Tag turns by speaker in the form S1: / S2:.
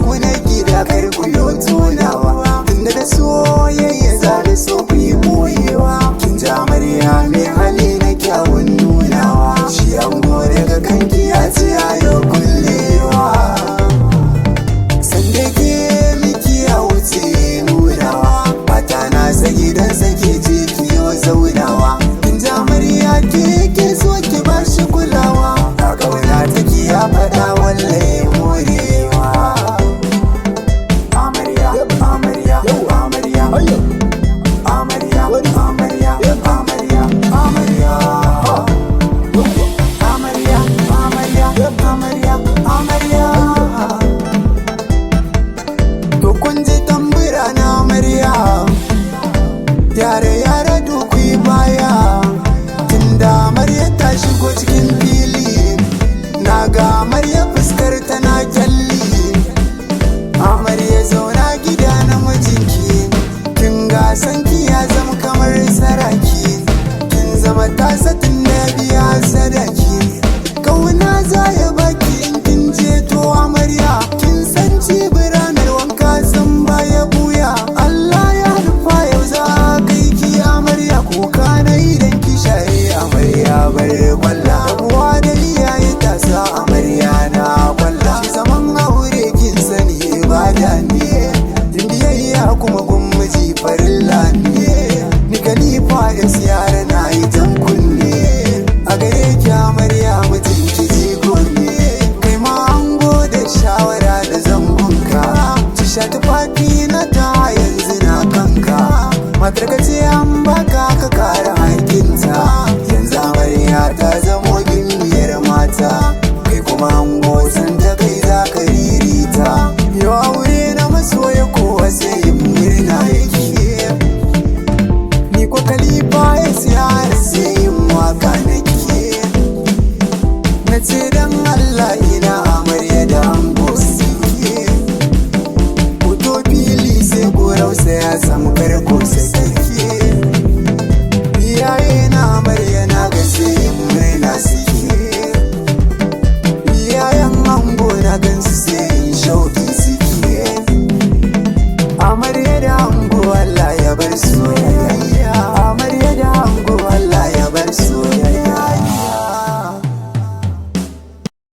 S1: ku na gida kar ku yo tunawa, tunda da soyayya za da so ku yi boyewa. Kin ji amarya mai hali na kyawun nunawa, shi ango daga kanki ya ce ayo kullewa. Sanda ke miki ya wuce nunawa, mata na sa gidan sake ce kiyo zaunawa. Kin ji amarya ke so ki ba shi kulawa, a kauna take ya faɗa wallahi morewa. Amarya, amarya, amarya, amarya, amarya, amarya, amarya, amarya, amarya, amarya. To kun ji tambura na amarya, yare dukwi baya, tunda amarya ta shigo cikin fili, na ga amarya fuskar tana kyalli. Amarya zauna gida na mijinki, kin ga sanki ya zama kamar saraki, kin zama tasa tun da biya sadaki. Kauna za ya baki in kin je to amarya, kin san ci biranar wanka san baya buya. Allah ya nufa yau za a kai ki amarya, kuka na idan ki shaye amarya bar kwalla. Rabuwa da iyaye ta sa amarya na kwalla, shi zaman aure kin sani ibada ne, biyayya kuma gwamnati farilla ne. Ni Khalifa yara na yi jan kunne, a gare ki amarya mutum ki jigo ne. Kai ma ango da shawara da zangonka, ci sha tufafi na ta yanzu na kanka. Matar ka ce an baka ka kara hakinta, yanzu amarya ta zamo gimbiyar mata, kai kuma ango san ta kai za ka ririta. Yau aure na masoya kowa sai yin murna yake, ni ko Khalifa yara sai yin waka nake. Na ce dan Allah ina amarya da ango suke, fito fili sai ko rausa ya samu karko sake. Iyaye na amarya na ga sai yin murna suke, iyayen ango na gan